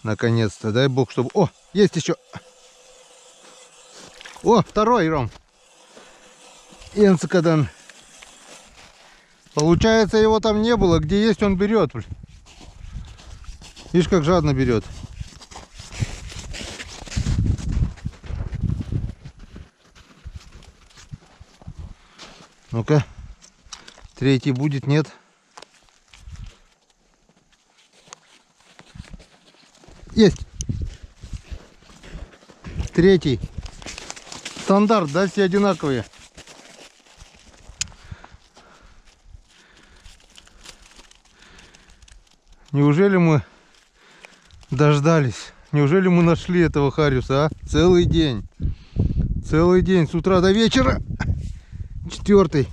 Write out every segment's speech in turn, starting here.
Наконец-то. Дай бог, чтобы... О, есть еще. О, второй, Ром. Энцикадан. Получается, его там не было. Где есть, он берет. Видишь, как жадно берет. Ну-ка. Третий будет, нет? Есть. Третий. Стандарт, да, все одинаковые. Неужели мы дождались? Неужели мы нашли этого хариуса, а? Целый день. Целый день, с утра до вечера. Четвертый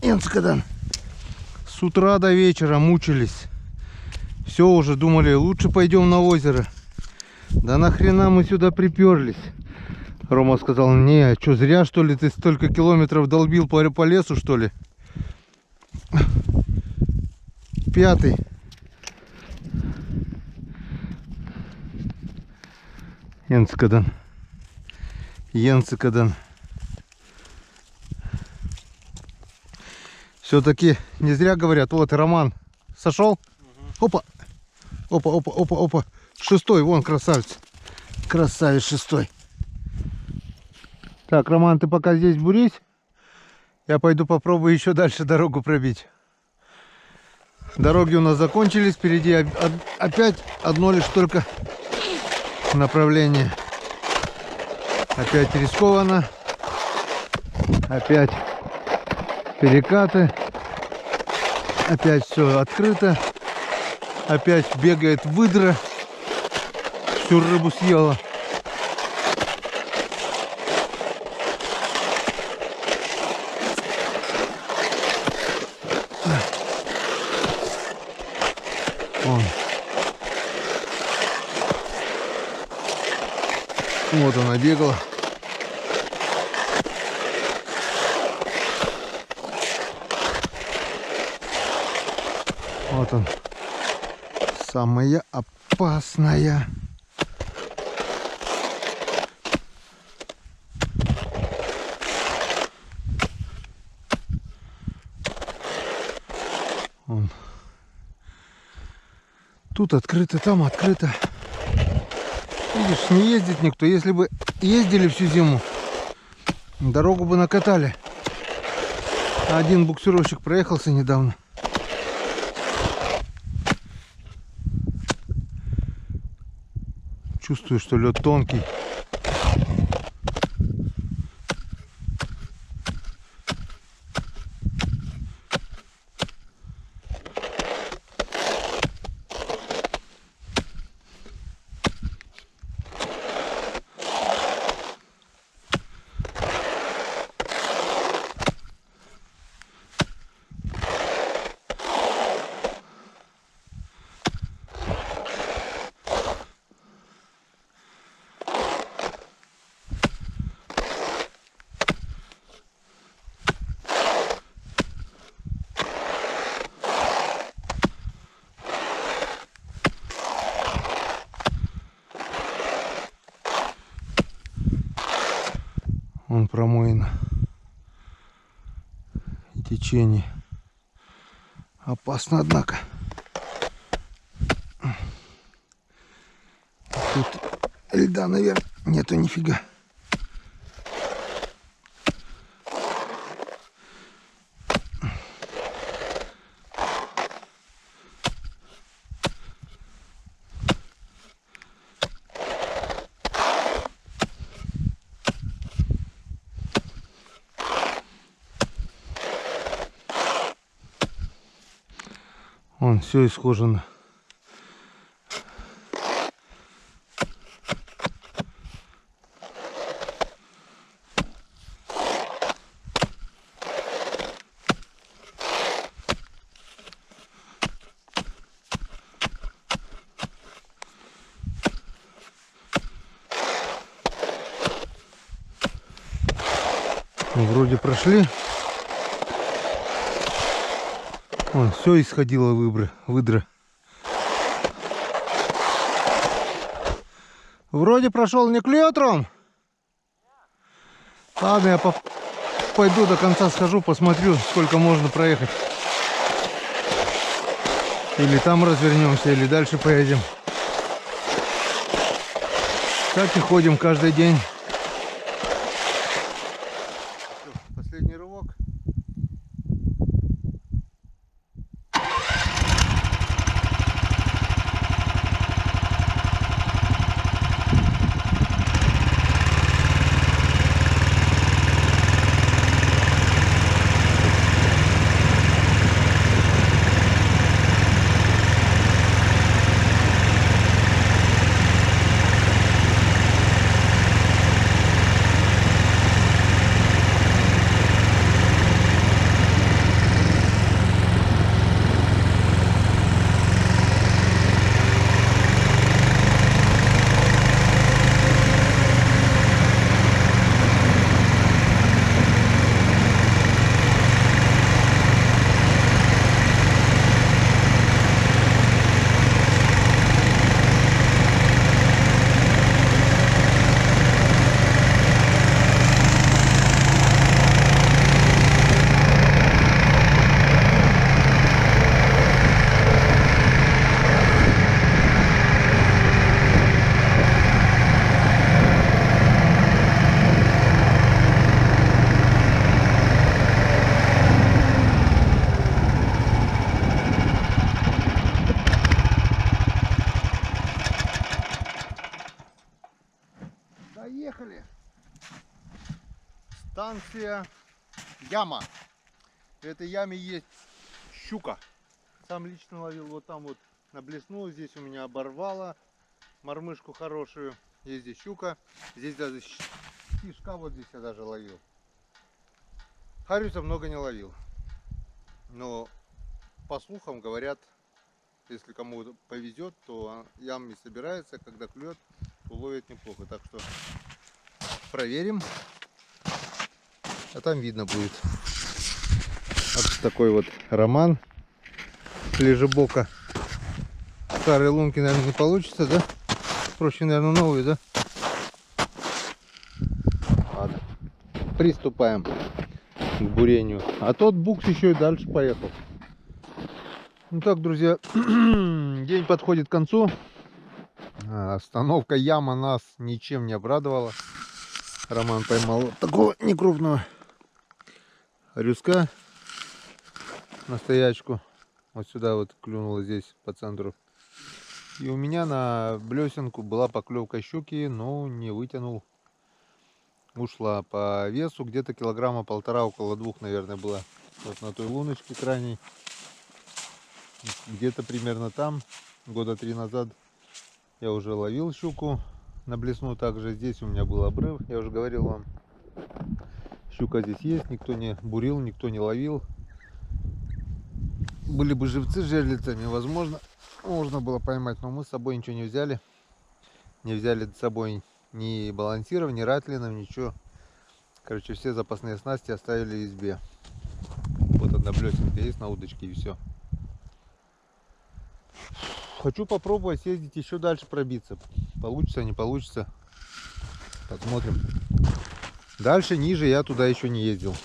энцикадан. С утра до вечера мучились. Все, уже думали, лучше пойдем на озеро. Да нахрена мы сюда приперлись? Рома сказал: не, а что, зря что ли ты столько километров долбил по лесу, что ли? Пятый. Энцикадан. Энцикадан. Все-таки не зря говорят. Вот, Роман сошел. Опа. Опа, опа, опа, опа. Шестой, вон, красавец. Красавец, шестой. Так, Роман, ты пока здесь бурись. Я пойду попробую еще дальше дорогу пробить. Дороги у нас закончились. Впереди опять одно лишь только направление. Опять рискованно. Опять перекаты. Опять все открыто. Опять бегает выдра. Всю рыбу съела. Вон. Вот она бегала. Вот он. Самая опасная. Вон. Тут открыто, там открыто. Видишь, не ездит никто. Если бы ездили всю зиму, дорогу бы накатали. Один буксировщик проехался недавно. Чувствую, что лед тонкий. Он промоина. И течение. Опасно, однако. Тут льда, наверное, нету нифига. Вон, все исхожено. Вроде прошли. Вон, все исходило выдра. Вроде прошел, не клюет, Ром? Ладно, я пойду до конца схожу, посмотрю, сколько можно проехать. Или там развернемся, или дальше поедем. Так и ходим каждый день. Последний рывок. Доехали. Станция Яма. В этой яме есть щука. Сам лично ловил вот там вот на блесну. Здесь у меня оборвало мормышку хорошую. Есть здесь щука. Здесь даже кишка вот здесь я даже ловил. Хариуса много не ловил. Но по слухам говорят, если кому повезет, то ям не собирается, когда клюет, то ловит неплохо. Так что проверим. А там видно будет. Вот такой вот роман лежебока. Старые лунки, наверное, не получится, да? Проще, наверное, новые, да? Ладно. Приступаем к бурению. А тот букс еще и дальше поехал. Ну так, друзья, день подходит к концу. Остановка Яма нас ничем не обрадовала. Роман поймал вот такого некрупного рюска на стоячку. Вот сюда вот клюнуло здесь по центру. И у меня на блесенку была поклевка щуки, но не вытянул. Ушла по весу где-то килограмма полтора, около 2, наверное, была. Вот на той луночке крайней. Где-то примерно там, года 3 назад, я уже ловил щуку на блесну. Также здесь у меня был обрыв, я уже говорил вам. Щука здесь есть, никто не бурил, никто не ловил. Были бы живцы с жерлицами, возможно, можно было поймать, но мы с собой ничего не взяли. Не взяли с собой ни балансиров, ни ратлинов, ничего. Короче, все запасные снасти оставили в избе. Вот одна блесенка есть на удочке и все. Хочу попробовать съездить еще дальше пробиться. Получится, не получится. Посмотрим. Дальше, ниже я туда еще не ездил.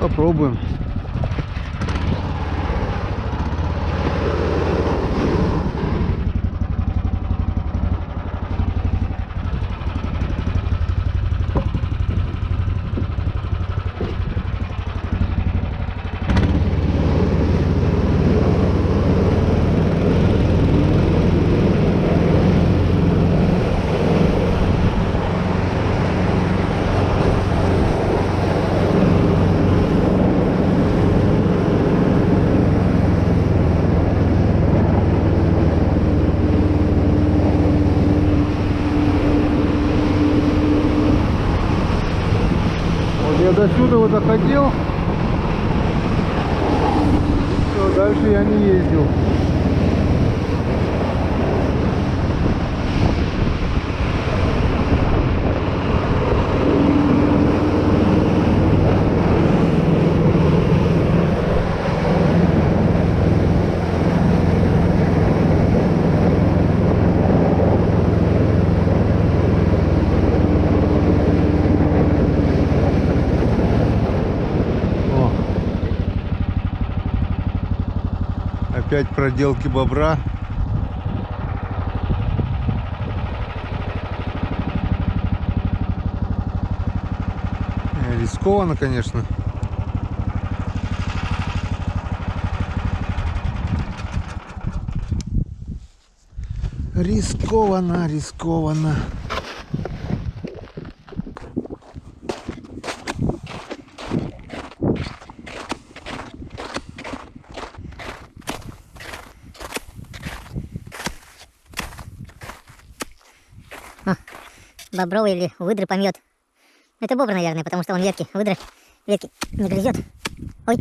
Попробуем. Я до сюда вот доходил, все, дальше я не ездил. Опять проделки бобра. Рискованно, конечно. Рискованно, рискованно. Бобровый или выдры помет. Это бобр, наверное, потому что он ветки. Выдры ветки не грызет. Ой.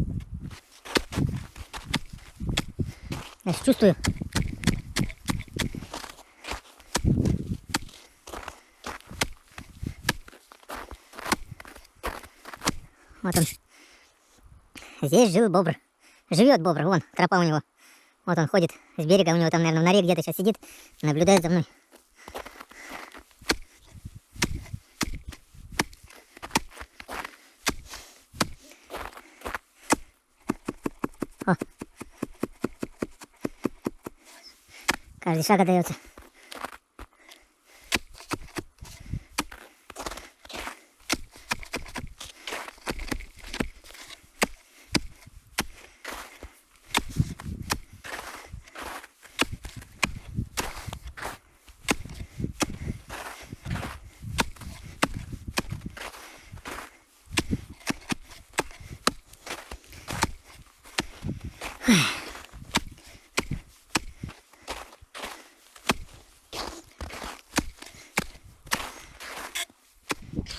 Я ж чувствую. Вот он. Здесь жил бобр. Живет бобр, вон, тропа у него. Вот он ходит с берега, у него там, наверное, в норе где-то сейчас сидит, наблюдает за мной. О. Каждый шаг отдается.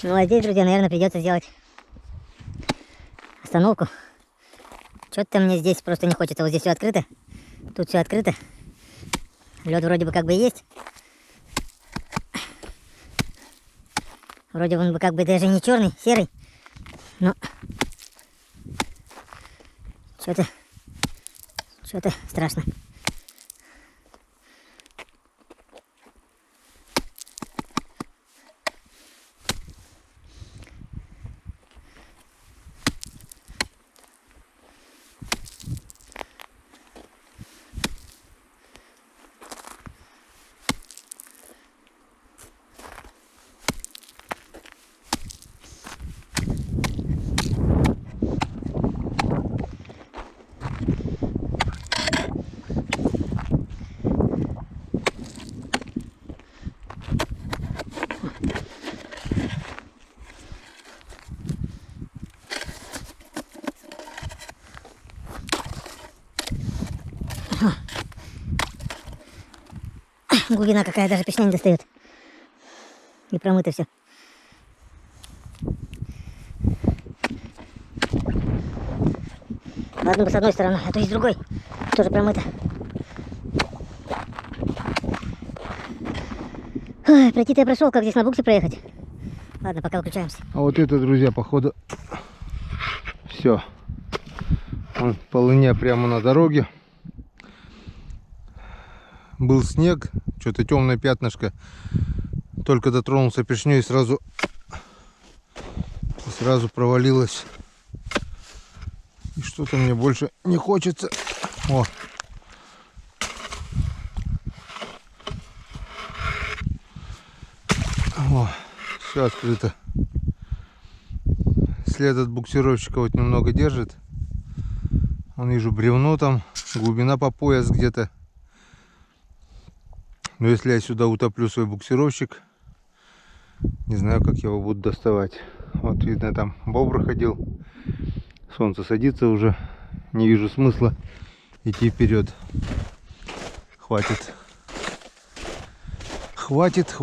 Ну а здесь, друзья, наверное, придется сделать остановку. Что-то мне здесь просто не хочется. Вот здесь все открыто. Тут все открыто. Лед вроде бы как бы есть. Вроде он бы как бы даже не черный, серый. Но что-то страшно. Глубина какая, даже пешня не достает. И промыто все. Ладно бы с одной стороны, а то и с другой. Тоже промыто. Ой, пройти-то я прошел, как здесь на буксе проехать. Ладно, пока выключаемся. А вот это, друзья, походу, все. Полыня прямо на дороге. Был снег, что-то темное пятнышко. Только дотронулся пешней и сразу провалилось. И что-то мне больше не хочется. О. О, все открыто. След от буксировщика вот немного держит. Вон вижу бревно там, глубина по пояс где-то. Но если я сюда утоплю свой буксировщик, не знаю, как его буду доставать. Вот видно, там бобр ходил. Солнце садится уже. Не вижу смысла идти вперед. Хватит. Хватит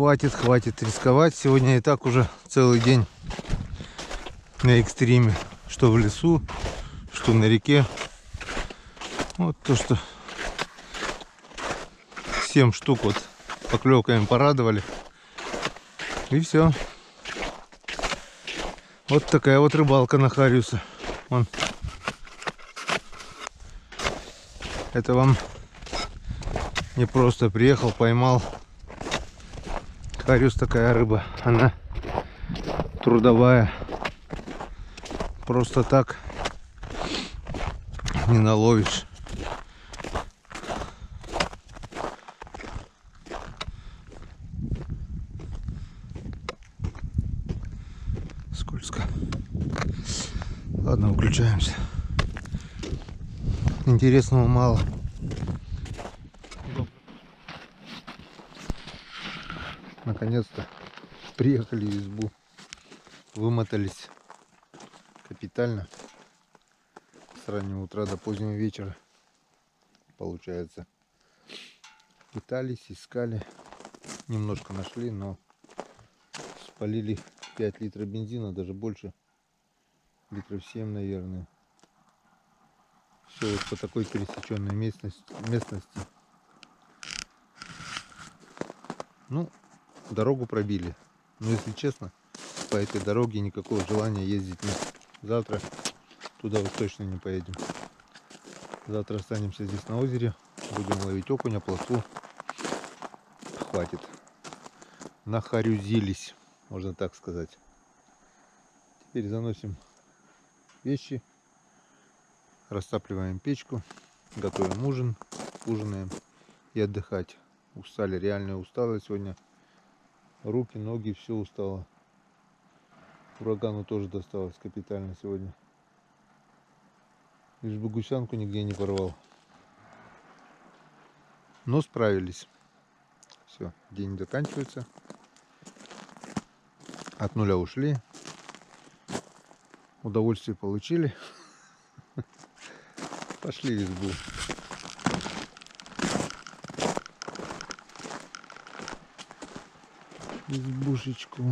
рисковать. Сегодня и так уже целый день на экстриме. Что в лесу, что на реке. Вот то, что 7 штук вот поклевками порадовали. И все. Вот такая вот рыбалка на Хариуса. Вон. Это вам не просто приехал, поймал. Хариус такая рыба. Она трудовая. Просто так не наловишь. скользко. Ладно, выключаемся. Интересного мало. Наконец-то приехали в избу. Вымотались капитально. С раннего утра до позднего вечера. Получается. Пытались, искали. Немножко нашли, но спалили 5 литров бензина, даже больше. Литров 7, наверное. Все вот по такой пересеченной местности. Ну, дорогу пробили. Но если честно, по этой дороге никакого желания ездить нет. Завтра туда вот точно не поедем. Завтра останемся здесь на озере. Будем ловить окуня, плотву. Хватит. Нахарюзились, можно так сказать. Теперь заносим вещи. Растапливаем печку. Готовим ужин. Ужинаем и отдыхать. Устали, реально устала сегодня. Руки, ноги, все устало. Урагану тоже досталось капитально сегодня. Лишь бы гусянку нигде не порвал. Но справились. Все, день заканчивается. От нуля ушли. Удовольствие получили. Пошли в избу. Избушечку.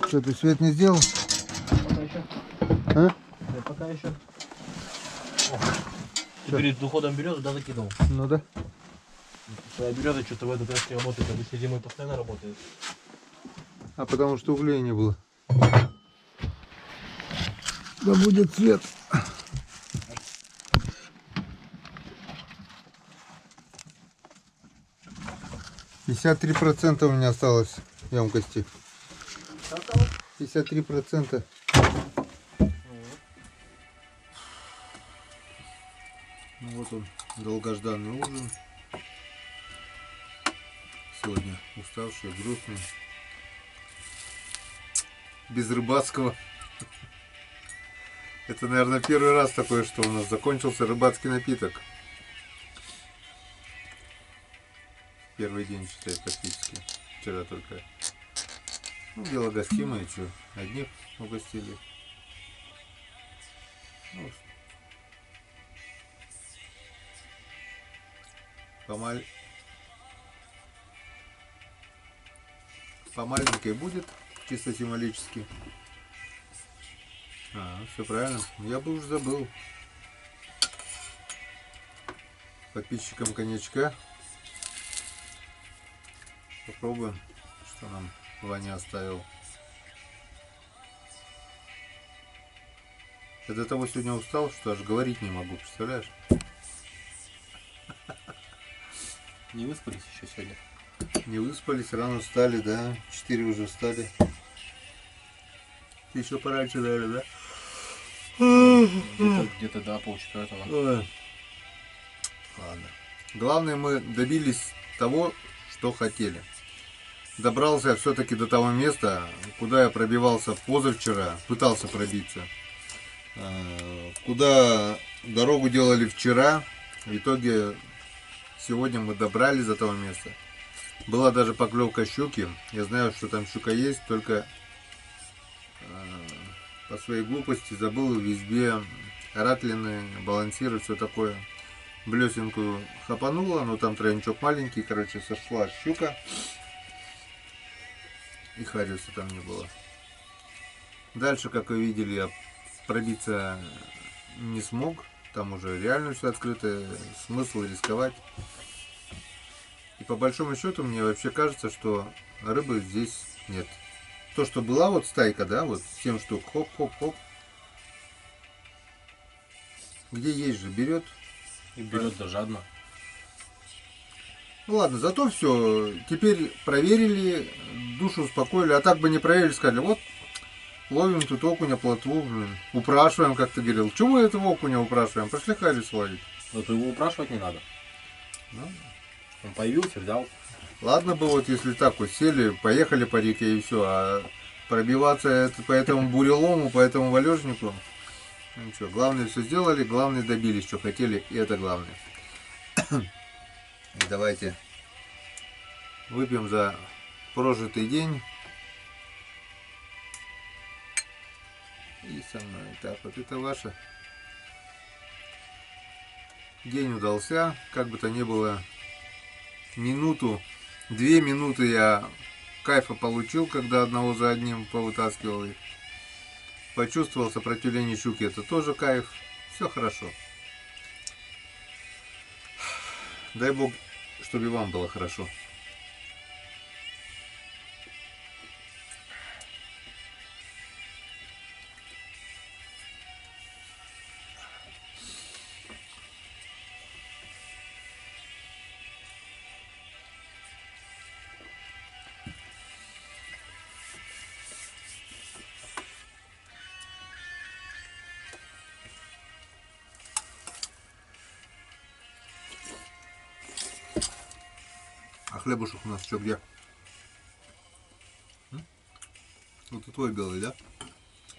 Что, ты свет не сделал? Пока еще. А? Да, пока еще. Ты перед уходом березы, да, закидывал? Ну да. Твоя береза что-то в этот раз не работает, а если зимой постоянно работает. А потому что углей не было. Да будет свет. %53 у меня осталось емкости. 53%. Ну вот он, долгожданный ужин. Сегодня уставший, грустный. Без рыбацкого. Это, наверное, первый раз такое, что у нас закончился рыбацкий напиток. Первый день, считай, практически. Вчера только. Ну, дело гостимое, что. Одних угостили. Ну, помаленькой будет, чисто символически. Все правильно. Я бы уже забыл. Подписчикам коньячка. Попробуем, что нам Ваня оставил. Я до того сегодня устал, что аж говорить не могу, представляешь? Не выспались еще сегодня? Не выспались, рано встали, да? 4 уже встали. Ты еще пораньше, наверное, да? Где-то да, полчетвертого. Ладно. Главное, мы добились того, что хотели. Добрался я все-таки до того места, куда я пробивался позавчера, пытался пробиться. Куда дорогу делали вчера. В итоге сегодня мы добрались до того места. Была даже поклевка щуки. Я знаю, что там щука есть, только по своей глупости забыл в избе ратлины, балансиры, все такое. Блесенькую хапанула, но там тройничок маленький, короче, сошла щука. И хариуса там не было. Дальше, как вы видели, я пробиться не смог. Там уже реально все открыто, смысл рисковать. И по большому счету мне вообще кажется, что рыбы здесь нет. То, что была вот стайка, да, вот 7 штук, хоп-хоп-хоп. Где есть же, берет. И берет да жадно. Ну ладно, зато все. Теперь проверили, душу успокоили. А так бы не проверили, сказали, вот ловим тут окуня, плотву, блин. Упрашиваем, как ты говорил. Чего мы этого окуня упрашиваем? Пошли хариус ловить. Но то его упрашивать не надо. Ну, Он появился, взял. Ладно бы вот если так вот сели, поехали по реке и все, а пробиваться по этому бурелому, по этому валежнику, ну ничего, главное все сделали, главное добились, что хотели, и это главное. Давайте выпьем за прожитый день. И со мной. Так, вот это ваше. День удался, как бы то ни было, минуту, 2 минуты я кайфа получил, когда одного за одним повытаскивал их. Почувствовал сопротивление щуки, это тоже кайф. Все хорошо. Дай бог, чтобы и вам было хорошо. А хлебушек у нас что, где? Вот и твой белый, да?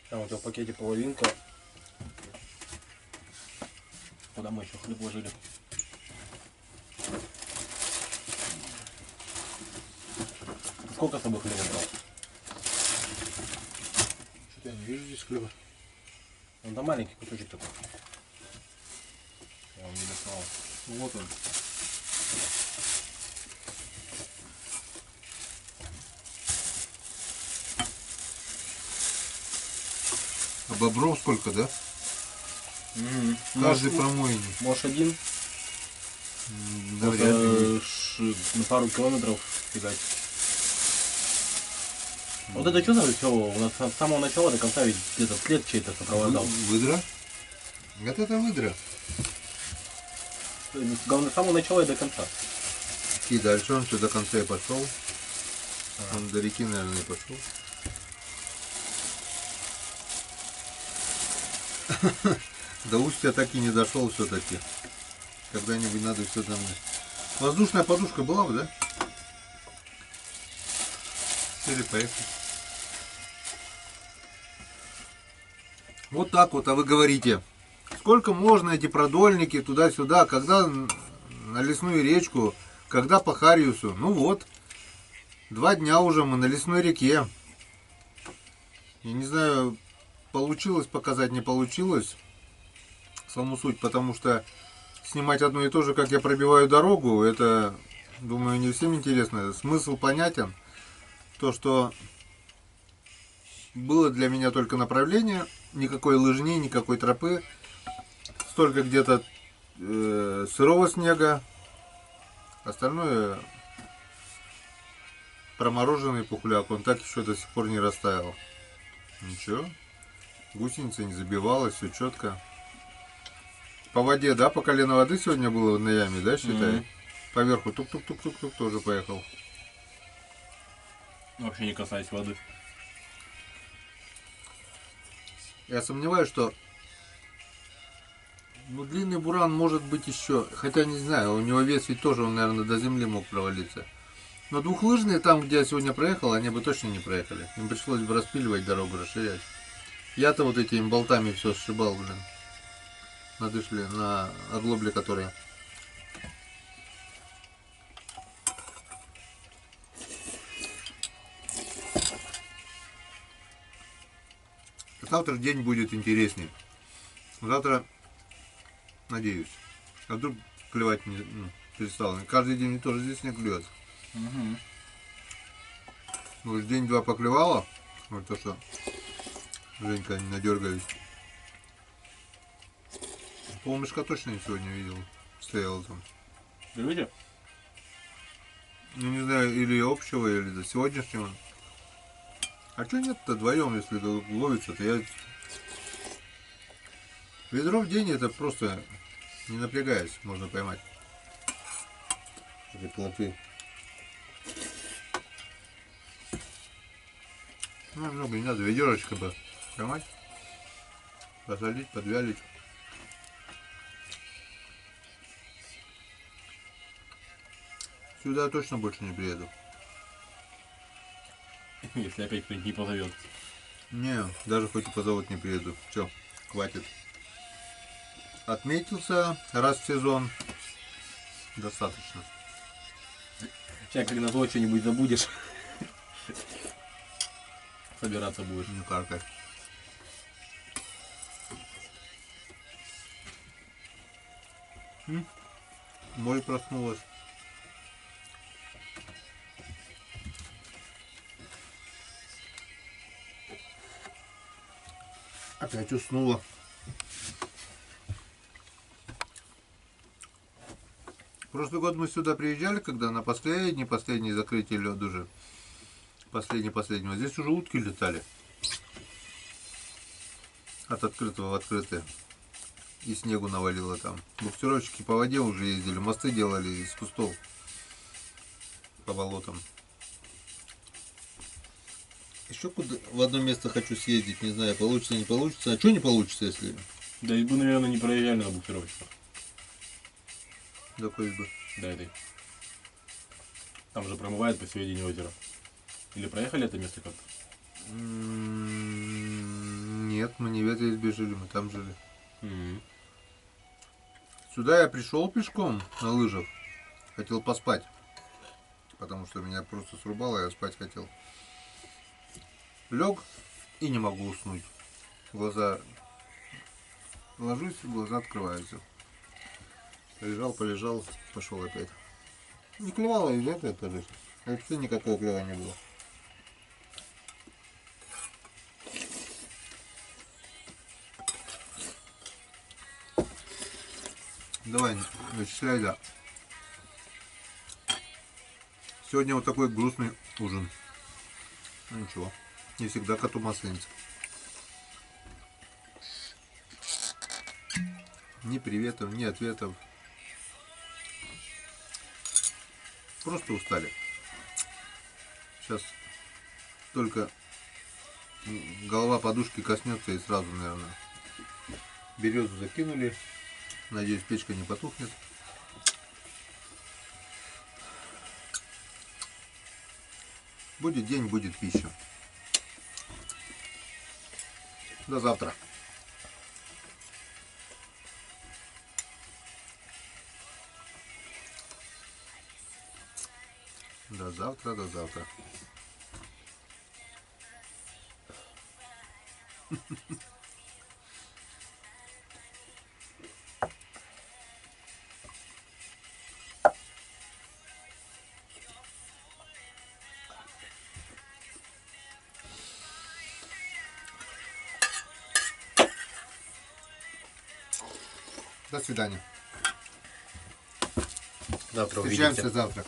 Там вот в пакете половинка. Куда мы еще хлеб ложили? Сколько с тобой хлеба брал? Что-то я не вижу здесь хлеба. Ну да маленький кусочек такой. Я вам не достал. Вот он. А бобров сколько, да? Каждый промойный. Может один? Да, вряд ли. На пару километров кидать. Вот это что за все? У нас с самого начала до конца ведь где-то след чей-то сопровождал. Выдра? Вот это выдра. Главное, с самого начала и до конца. И дальше он все до конца и пошел. Он до реки, наверное, и пошел. До устья так и не дошел все-таки. Когда-нибудь надо все там. Воздушная подушка была бы, да? Сели, поехали. Вот так вот, а вы говорите, сколько можно эти продольники туда-сюда, когда на лесную речку, когда по Хариусу? Ну вот, 2 дня уже мы на лесной реке. Я не знаю, получилось показать, не получилось саму суть, потому что снимать одно и то же, как я пробиваю дорогу, это, думаю, не всем интересно. Смысл понятен. То, что было для меня только направление, никакой лыжни, никакой тропы, столько где-то сырого снега, остальное промороженный пухляк, он так еще до сих пор не растаял. Ничего, гусеница не забивалась, все четко. По воде, да, по колено воды сегодня было на яме, да, считай? Поверху тук-тук-тук-тук-тук тоже поехал. Вообще не касаясь воды. Я сомневаюсь, что длинный буран может быть еще, хотя не знаю, у него вес ведь тоже, он, наверное, до земли мог провалиться. Но двухлыжные там, где я сегодня проехал, они бы точно не проехали. Им пришлось бы распиливать дорогу, расширять. Я-то вот этими болтами все сшибал, блин. На дышле, на оглобле которые. Завтра день будет интереснее. Завтра, надеюсь. А вдруг клевать не перестало. Каждый день тоже здесь не клюет. Вот день-два поклевало. Вот то, что Женька не надергались. Полмешка точно я сегодня видел. Стоял там. Видите? Ну не знаю, или общего, или до сегодняшнего. А что нет-то вдвоем, если ловится, то я... Ведро в день это просто, не напрягаясь, можно поймать. Эти плоты. Ну, много не надо, ведерочко бы поймать. Посолить, подвялить. Сюда я точно больше не приеду. Если опять кто-нибудь не позовет. Не, даже хоть и позовут, не приеду. Все, хватит. Отметился раз в сезон. Достаточно. Сейчас как назло что-нибудь забудешь. Собираться будешь. Не каркай. Моль проснулась. Опять уснула. Прошлый год мы сюда приезжали, когда на последний закрытие лед уже. Последнего. Здесь уже утки летали. От открытого в открытое. И снегу навалило там. Буксировщики по воде уже ездили, мосты делали из кустов. По болотам. Еще куда в одно место хочу съездить, не знаю, получится, не получится. А что не получится, если... Да и бы, наверное, не проезжали на буксировщиках. До бы. Да, этой. Там же промывает посередине озера. Или проехали это место как-то? Нет, мы не в этой избе жили, мы там жили. М. Сюда я пришел пешком на лыжах. Хотел поспать. Потому что меня просто срубало, я спать хотел. Лег и не могу уснуть. Глаза... Ложусь, глаза открываются. Полежал, пошел опять. Не клевало из этого тоже. Вообще никакого клева не было. Давай, вычисляй, да. Сегодня вот такой грустный ужин. Ну ничего, не всегда коту масленица. Ни приветов, ни ответов. Просто устали. Сейчас только голова подушки коснется и сразу, наверное, березу закинули. Надеюсь, печка не потухнет. Будет день, будет пища. До завтра. До завтра, до завтра. До свидания. Завтра Встречаемся увидимся. завтра.